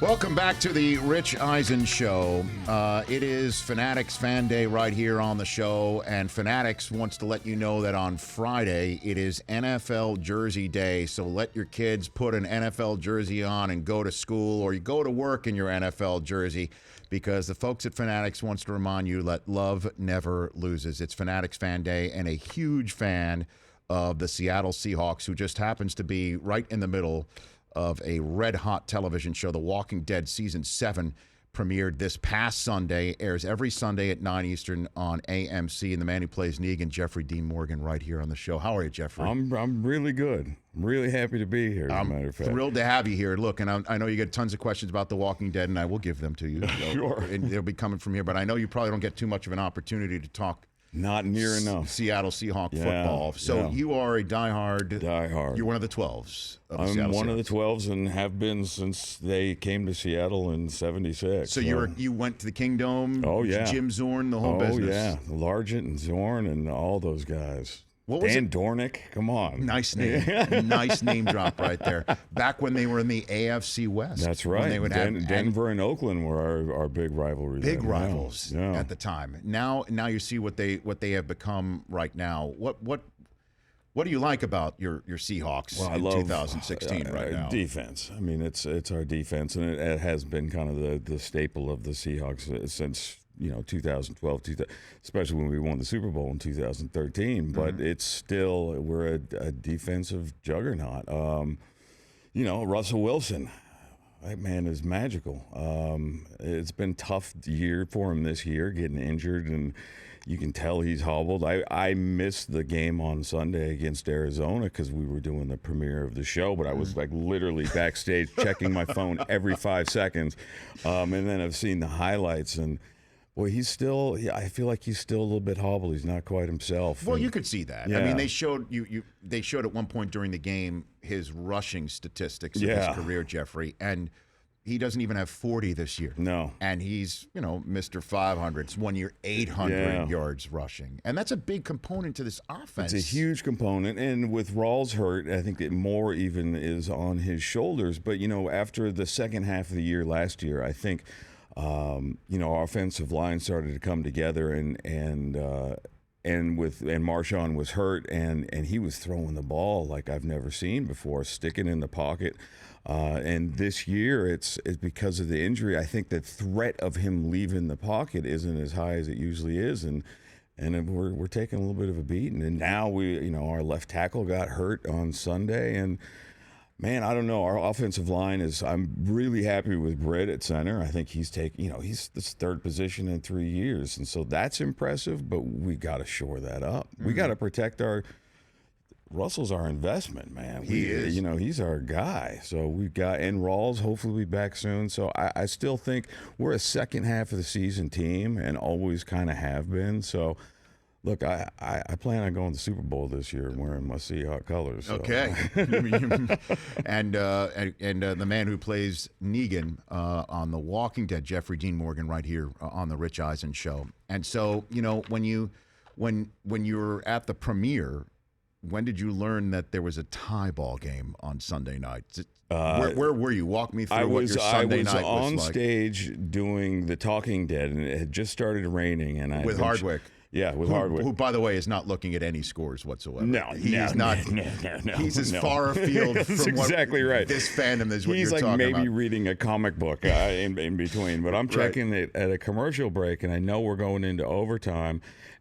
Welcome back to the Rich Eisen Show. It is Fanatics Fan Day right here on the show, and Fanatics wants to let you know that on Friday it is NFL Jersey Day, so let your kids put an NFL jersey on and go to school, or you go to work in your NFL jersey, because the folks at Fanatics wants to remind you that love never loses. It's Fanatics Fan Day, and a huge fan of the Seattle Seahawks, who just happens to be right in the middle of a red-hot television show. The Walking Dead Season 7 premiered this past Sunday, airs every Sunday at 9 Eastern on AMC, and the man who plays Negan, Jeffrey Dean Morgan, right here on the show. How are you, Jeffrey? I'm really good. I'm really happy to be here, as a matter of fact. Thrilled to have you here. Look, and I know you get tons of questions about The Walking Dead, and I will give them to you. Sure. And they'll be coming from here, but I know you probably don't get too much of an opportunity to talk not near enough Seattle Seahawks football. So you are a diehard. You're one of the 12s. I'm one of the 12s and have been since they came to Seattle in '76. So you went to the Kingdom. Oh yeah, Jim Zorn, the whole business. Oh yeah, Largent and Zorn and all those guys. What was Dan Dornick, come on. Nice name. Nice name drop right there. Back when they were in the AFC West. That's right. They would Denver and Oakland were our big rivalry. Big rivals at the time. Now you see what they have become right now. What do you like about your Seahawks in 2016 right now? Defense. I mean, it's our defense, and it has been kind of the staple of the Seahawks since 2012, especially when we won the Super Bowl in 2013. But it's still, we're a defensive juggernaut. Russell Wilson, that man is magical. It's been a tough year for him this year, getting injured, and you can tell he's hobbled. I missed the game on Sunday against Arizona because we were doing the premiere of the show, but I was like literally backstage checking my phone every 5 seconds. And then I've seen the highlights, and boy, I feel like he's still a little bit hobbled. He's not quite himself. Well, you could see that. Yeah. I mean, they showed they showed at one point during the game his rushing statistics of his career, Jeffrey, and he doesn't even have 40 this year. No. And he's, Mr. 500. It's 1 year, 800 yards rushing. And that's a big component to this offense. It's a huge component. And with Rawls hurt, I think that more even is on his shoulders. But, after the second half of the year last year, I think our offensive line started to come together, and Marshawn was hurt, and he was throwing the ball like I've never seen before, sticking in the pocket. And this year, it's because of the injury. I think the threat of him leaving the pocket isn't as high as it usually is, and we're taking a little bit of a beating. And now our left tackle got hurt on Sunday, and man, I don't know. Our offensive line I'm really happy with Brett at center. I think he's he's this third position in 3 years. And so that's impressive, but we got to shore that up. We got to protect Russell's our investment, man. He is. He's our guy. So and Rawls hopefully will be back soon. So I still think we're a second half of the season team and always kind of have been. So look, I plan on going to the Super Bowl this year wearing my Seahawks colors. So. Okay. and the man who plays Negan on The Walking Dead, Jeffrey Dean Morgan, right here on the Rich Eisen Show. And so, when you were at the premiere, when did you learn that there was a tie ball game on Sunday night? Where were you? Walk me through what your Sunday night was like. I was on stage doing The Talking Dead, and it had just started raining. And with Hardwick. Yeah, with Hardwick. Who, by the way, is not looking at any scores whatsoever. No, he's not. He's as far afield from exactly right. This fandom is what he's you're talking about. He's like maybe reading a comic book in between. But I'm checking it at a commercial break, and I know we're going into overtime.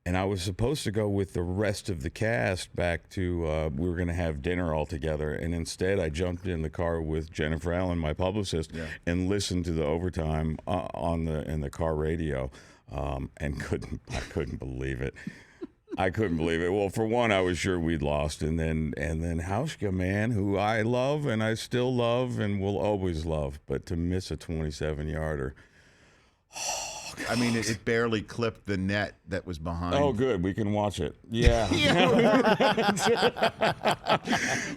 And I was supposed to go with the rest of the cast back to, we were going to have dinner all together. And instead, I jumped in the car with Jennifer Allen, my publicist, and listened to the overtime in the car radio, and I couldn't believe it. I couldn't believe it. Well, for one, I was sure we'd lost. And then Hauschka, man, who I love and I still love and will always love. But to miss a 27-yarder. I mean, it barely clipped the net that was behind. Oh, good. We can watch it. Yeah.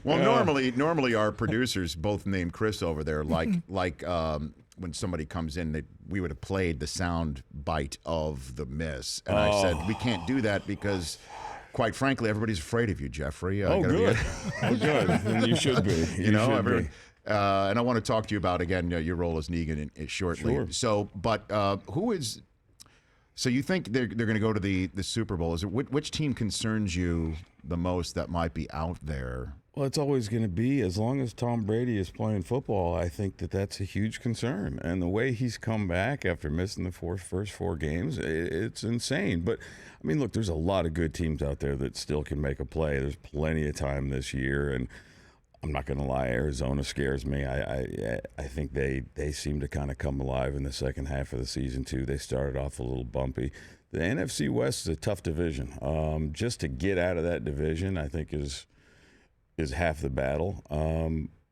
Well, normally our producers, both named Chris over there, like when somebody comes in, we would have played the sound bite of the miss. And I said, we can't do that because, quite frankly, everybody's afraid of you, Jeffrey. Good. Oh, good. And you should be. And I want to talk to you about, again, your role as Negan shortly. Sure. So, but who is... So you think they're going to go to the Super Bowl? Is it which team concerns you the most that might be out there? Well, it's always going to be, as long as Tom Brady is playing football, I think that's a huge concern. And the way he's come back after missing the first 4 games, it's insane. But, I mean, look, there's a lot of good teams out there that still can make a play. There's plenty of time this year. And I'm not going to lie, Arizona scares me. I think they seem to kind of come alive in the second half of the season, too. They started off a little bumpy. The NFC West is a tough division. Just to get out of that division, I think, is half the battle.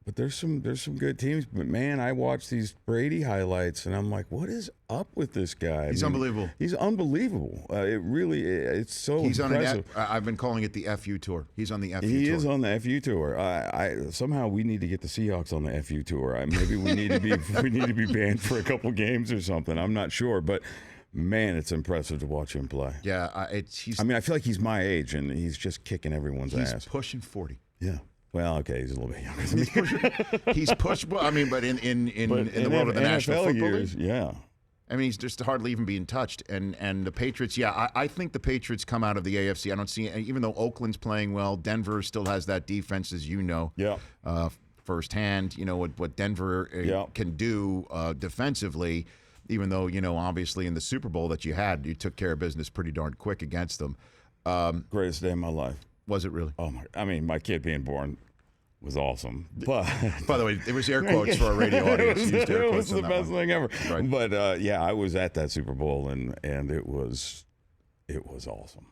But there's some good teams. But man, I watch these Brady highlights and I'm like, what is up with this guy? He's unbelievable. He's unbelievable. It's so he's impressive. I've been calling it the FU tour. He's on the FU tour. He is on the FU tour. Somehow we need to get the Seahawks on the FU tour. Maybe we need to be banned for a couple games or something. I'm not sure, but. Man, it's impressive to watch him play. Yeah, I feel like he's my age, and he's just kicking everyone's ass. He's pushing 40. Yeah. Well, okay, he's a little bit younger than me. He's pushed. Well, I mean, but in the world of the National Football years, League, yeah. I mean, he's just hardly even being touched. And the Patriots, yeah, I think the Patriots come out of the AFC. I don't see, even though Oakland's playing well, Denver still has that defense, as you know. Yeah. Firsthand, what Denver can do defensively. Even though, obviously in the Super Bowl that you took care of business pretty darn quick against them. Greatest day of my life. Was it really? Oh, my kid being born was awesome. But by the way, it was air quotes for our radio audience. It was the best thing ever. Right. But I was at that Super Bowl and it was awesome.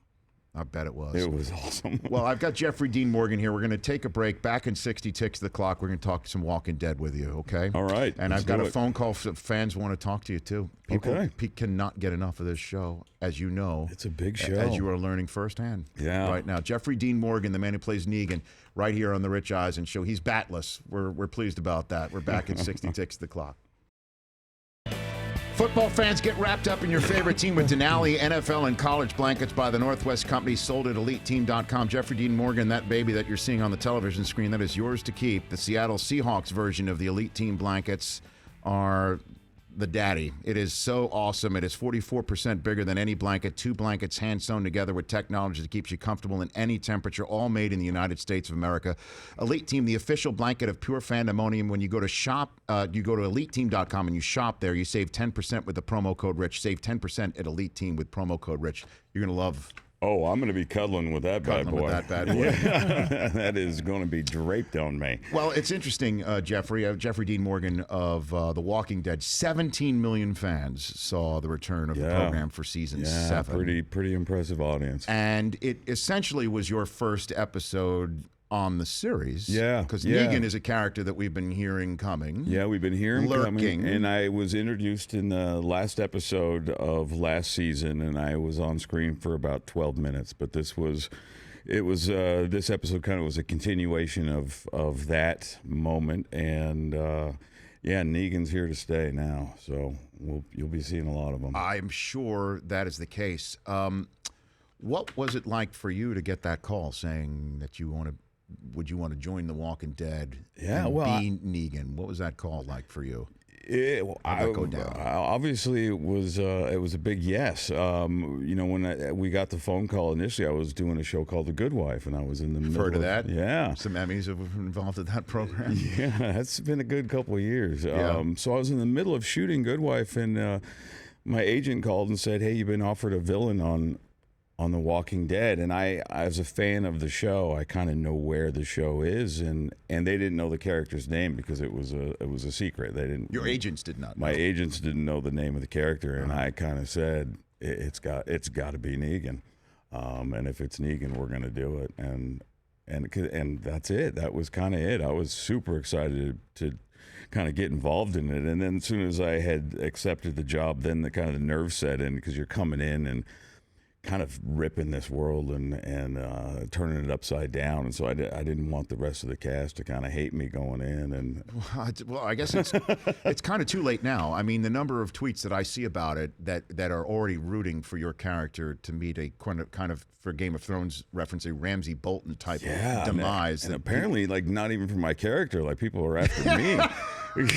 I bet it was. It was awesome. Well, I've got Jeffrey Dean Morgan here. We're going to take a break. Back in 60 ticks the clock. We're going to talk some Walking Dead with you, okay? All right. And I've got a phone call. Fans want to talk to you, too. People cannot get enough of this show, as you know. It's a big show. As you are learning firsthand right now. Jeffrey Dean Morgan, the man who plays Negan, right here on the Rich Eisen Show. He's batless. We're pleased about that. We're back in 60 ticks the clock. Football fans, get wrapped up in your favorite team with Denali NFL and college blankets by the Northwest Company, sold at EliteTeam.com. Jeffrey Dean Morgan, that baby that you're seeing on the television screen, that is yours to keep. The Seattle Seahawks version of the Elite Team blankets are the daddy. It is so awesome. It is 44% bigger than any blanket. 2 blankets hand sewn together with technology that keeps you comfortable in any temperature, all made in the United States of America. Elite Team, the official blanket of pure fandemonium. When you go to shop, you go to EliteTeam.com and you shop there, you save 10% with the promo code RICH. Save 10% at Elite Team with promo code RICH. You're going to love. Oh, I'm going to be cuddling with that bad boy. Yeah. That is going to be draped on me. Well, it's interesting, Jeffrey. Jeffrey Dean Morgan of The Walking Dead. 17 million fans saw the return of the program for season 7. Pretty impressive audience. And it essentially was your first episode on the series. Yeah. Because Negan is a character that we've been hearing coming. Yeah, we've been hearing lurking. Coming. And I was introduced in the last episode of last season, and I was on screen for about 12 minutes. But this episode kind of was a continuation of that moment. And Negan's here to stay now. So you'll be seeing a lot of them. I'm sure that is the case. What was it like for you to get that call saying that would you want to join The Walking Dead and be Negan? What was that call like for you? How'd that go down? Obviously, it was a big yes. When we got the phone call initially, I was doing a show called The Good Wife, and I was in the middle of that. Yeah, some Emmys have been involved in that program. Yeah, it's been a good couple of years. Yeah. So I was in the middle of shooting Good Wife, and my agent called and said, "Hey, you've been offered a villain on The Walking Dead," and I was a fan of the show. I kind of know where the show is, and they didn't know the character's name because it was a secret. They didn't. Your agents did not know. My agents didn't know the name of the character, and I kind of said it's got to be Negan, and if it's Negan, we're gonna do it, and that's it. That was kind of it. I was super excited to kind of get involved in it, and then as soon as I had accepted the job, then the nerves set in because you're coming in and kind of ripping this world and turning it upside down, and so I didn't want the rest of the cast to kind of hate me going in. And well, I guess it's kind of too late now. I mean, the number of tweets that I see about it that are already rooting for your character to meet a kind of for Game of Thrones reference, a Ramsay Bolton type of demise. And apparently, like, not even for my character, like people are after me. Well,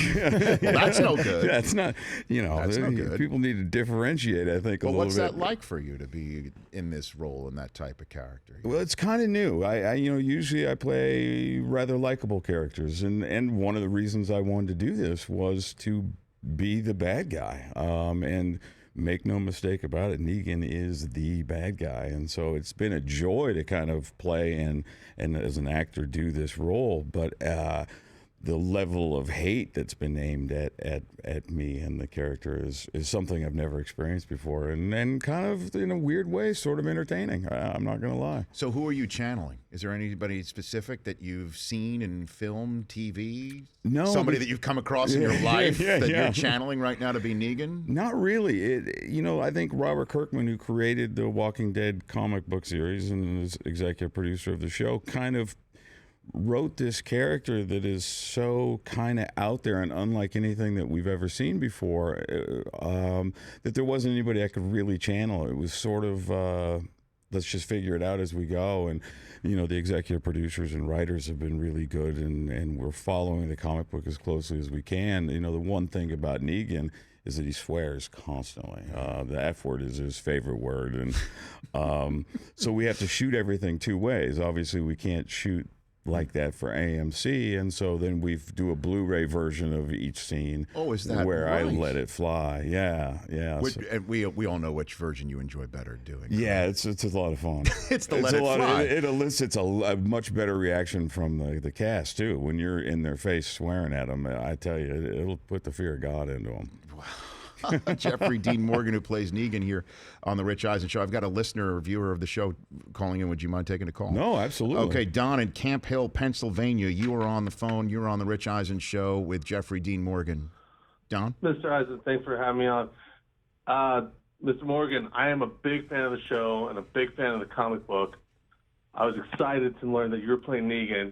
that's no good. That's not, That's no good. People need to differentiate, I think, a little bit. What's that like for you to be in this role and that type of character? Well, it's kind of new. I usually I play rather likable characters, and one of the reasons I wanted to do this was to be the bad guy. And make no mistake about it, Negan is the bad guy, and so it's been a joy to kind of play and as an actor do this role. But the level of hate that's been aimed at me and the character is something I've never experienced before, and kind of, in a weird way, sort of entertaining. I'm not going to lie. So who are you channeling? Is there anybody specific that you've seen in film, TV? No. Somebody that you've come across in your life that you're channeling right now to be Negan? Not really. I think Robert Kirkman, who created the Walking Dead comic book series and is executive producer of the show, kind of wrote this character that is so kind of out there and unlike anything that we've ever seen before, that there wasn't anybody I could really channel. It was sort of, let's just figure it out as we go. And, the executive producers and writers have been really good, and we're following the comic book as closely as we can. The one thing about Negan is that he swears constantly. The F word is his favorite word. And so we have to shoot everything two ways. Obviously, we can't shoot like that for AMC, and so then we do a Blu-ray version of each scene. Oh, is that where right? I let it fly? Yeah. And we all know which version you enjoy better doing. Yeah, it's a lot of fun. It's let it fly. It elicits a much better reaction from the cast too when you're in their face swearing at them. I tell you, it'll put the fear of God into them. Wow. Jeffrey Dean Morgan, who plays Negan here on the Rich Eisen Show. I've got a listener or viewer of the show calling in. Would you mind taking a call? No, absolutely. Okay, Don in Camp Hill, Pennsylvania. You are on the phone. You're on the Rich Eisen Show with Jeffrey Dean Morgan. Don? Mr. Eisen, thanks for having me on. Mr. Morgan, I am a big fan of the show and a big fan of the comic book. I was excited to learn that you were playing Negan.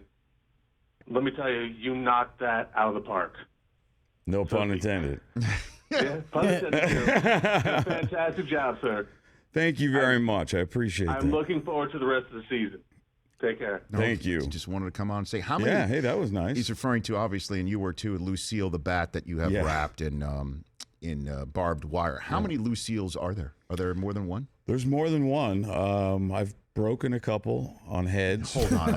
Let me tell you, you knocked that out of the park. No pun intended. Yeah, pun intended too. Fantastic job, sir. Thank you very much. I appreciate that. I'm looking forward to the rest of the season. Take care. Thank you. Just wanted to come on and say how many. Yeah, hey, that was nice. He's referring to, obviously, and you were too, Lucille the bat that you have wrapped in barbed wire. How many Lucilles are there? Are there more than one? There's more than one. I've broken a couple on heads. Hold on.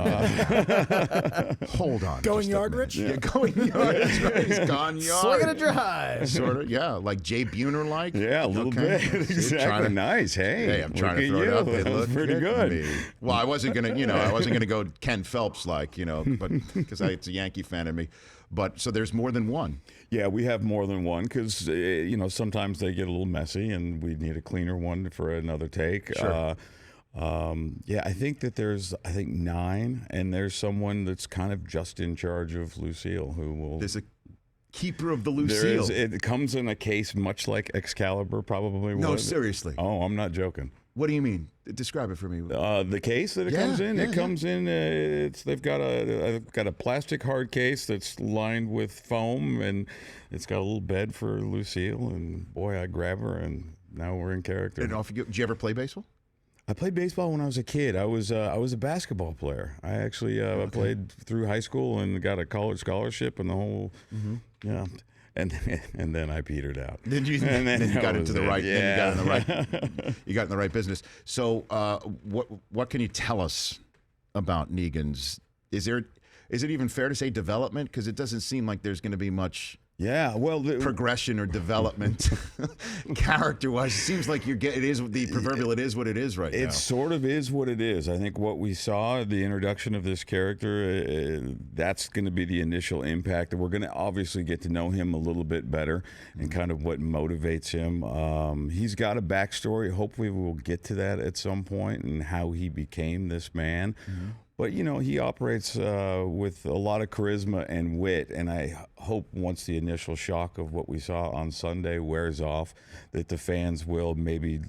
Hold on. Going yard, Rich? Yeah, going yard. That's right. He's gone yard. Swinging a drive. Sort of, yeah. Like Jay Buhner like? Yeah, a little bit. Exactly. Nice. Hey, I'm trying to throw it out. They That was look pretty good. Me. Well, I wasn't gonna go Ken Phelps like, but because it's a Yankee fan in me. But so there's more than one. Yeah, we have more than one because sometimes they get a little messy and we need a cleaner one for another take. Sure. I think that there's 9, and there's someone that's kind of just in charge of Lucille who will. There's a keeper of the Lucille. It comes in a case much like Excalibur probably would. No, seriously. Oh, I'm not joking. What do you mean? Describe it for me. The case that it comes in. It comes in. They've got a plastic hard case that's lined with foam, and it's got a little bed for Lucille. And boy, I grab her, and now we're in character. And off you go. Did you ever play baseball? I played baseball when I was a kid. I was a basketball player. I actually played through high school and got a college scholarship and the whole And then I petered out. Then you got into the right. Yeah. Then you got in the right business. So, what can you tell us about Negan's? Is it even fair to say development? Because it doesn't seem like there's going to be much. Yeah, well, progression or development, character-wise, it seems like it is the proverbial. It is what it is right now. It sort of is what it is. I think what we saw, the introduction of this character, that's going to be the initial impact. We're going to obviously get to know him a little bit better and kind of what motivates him. He's got a backstory. Hopefully, we'll get to that at some point and how he became this man. Mm-hmm. But, he operates with a lot of charisma and wit, and I hope once the initial shock of what we saw on Sunday wears off, that the fans will maybe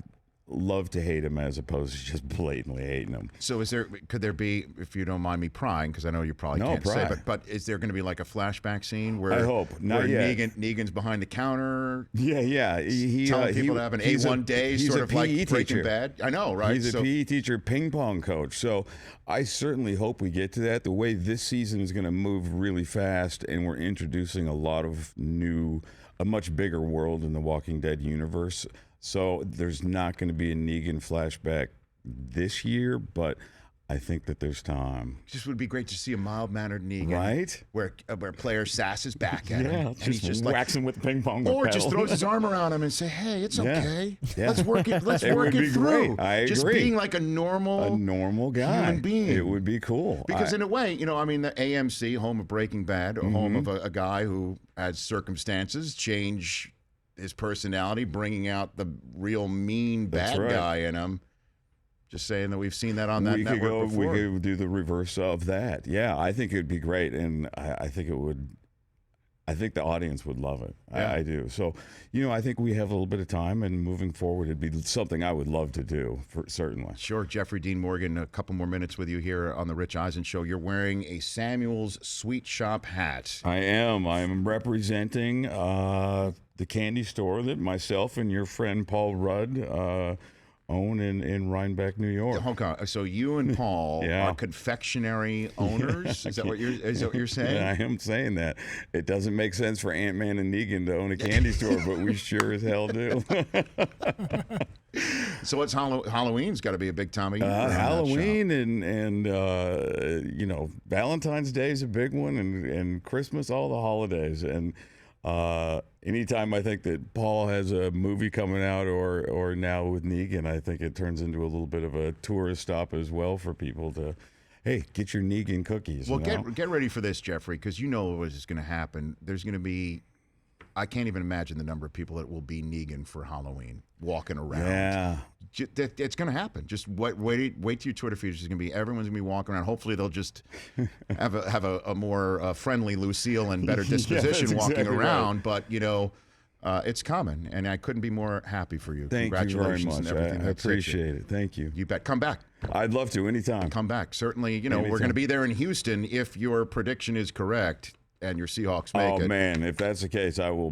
love to hate him as opposed to just blatantly hating him. So could there be, if you don't mind me prying, because I know you probably can't say, but is there going to be like a flashback scene where I hope not where yet. Negan's behind the counter? Yeah. Telling people to have an A1 day, sort of like Breaking Bad. I know, right? He's a PE teacher, ping pong coach. So I certainly hope we get to that. The way this season is going to move really fast, and we're introducing a lot of a much bigger world in the Walking Dead universe. So there's not going to be a Negan flashback this year, but I think that there's time. Just would be great to see a mild-mannered Negan, right? Where player sasses back at him, and he's just whacks him with the ping pong, or paddle. Just throws his arm around him and say, "Hey, it's okay. Yeah. Let's work it. Let's it work would it be through." Great. I agree. Just being like a normal guy, human being. It would be cool because in a way, the AMC, home of Breaking Bad, or home of a guy who had circumstances change his personality, bringing out the real mean bad guy in him. Just saying that we've seen that on that network before. We could do the reverse of that. Yeah, I think it would be great, and I think it would. I think the audience would love it. Yeah. I do. So, I think we have a little bit of time, and moving forward, it'd be something I would love to do, certainly. Sure. Jeffrey Dean Morgan, a couple more minutes with you here on the Rich Eisen Show. You're wearing a Samuel's Sweet Shop hat. I am. I am representing the candy store that myself and your friend Paul Rudd own in Rhinebeck, New York. Hold on. So you and Paul Yeah. are confectionery owners? Is that what you're saying? Yeah, I am saying that. It doesn't make sense for Ant-Man and Negan to own a candy store, but we sure as hell do. So it's Halloween's got to be a big time of year. Halloween and Valentine's Day is a big one, and Christmas, all the holidays. And anytime I think that Paul has a movie coming out, or now with Negan, I think it turns into a little bit of a tourist stop as well for people to, hey, get your Negan cookies. Well, get ready for this, Jeffrey, because you know what is going to happen. There's going to be, I can't even imagine the number of people that will be Negan for Halloween walking around. Yeah. It's going to happen. Just wait till your Twitter feed is going to be, everyone's going to be walking around. Hopefully they'll just have a more friendly Lucille and better disposition walking exactly around. Right. But, it's coming, and I couldn't be more happy for you. Thank Congratulations you very much. And everything. I appreciate it. Thank you. You bet. Come back. I'd love to anytime. Come back. Certainly, Anytime. We're going to be there in Houston if your prediction is correct and your Seahawks make it. Oh, man, if that's the case, I will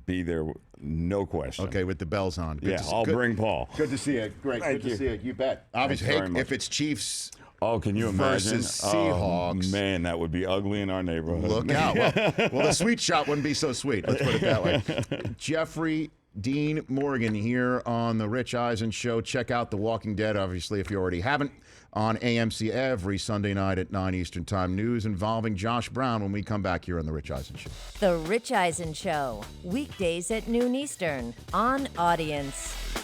be there, no question. Okay, with the bells on. Good I'll bring Paul. Good to see you. Great. Thank Good to see you. You bet. Obviously, Thanks very much. if it's Chiefs can you imagine? versus Seahawks. Oh, man, that would be ugly in our neighborhood. Look out. Well, the sweet shot wouldn't be so sweet. Let's put it that way. Jeffrey Dean Morgan here on the Rich Eisen Show. Check out The Walking Dead, obviously, if you already haven't, on AMC every Sunday night at 9 Eastern Time. News involving Josh Brown when we come back here on The Rich Eisen Show. The Rich Eisen Show, weekdays at noon Eastern on Audience.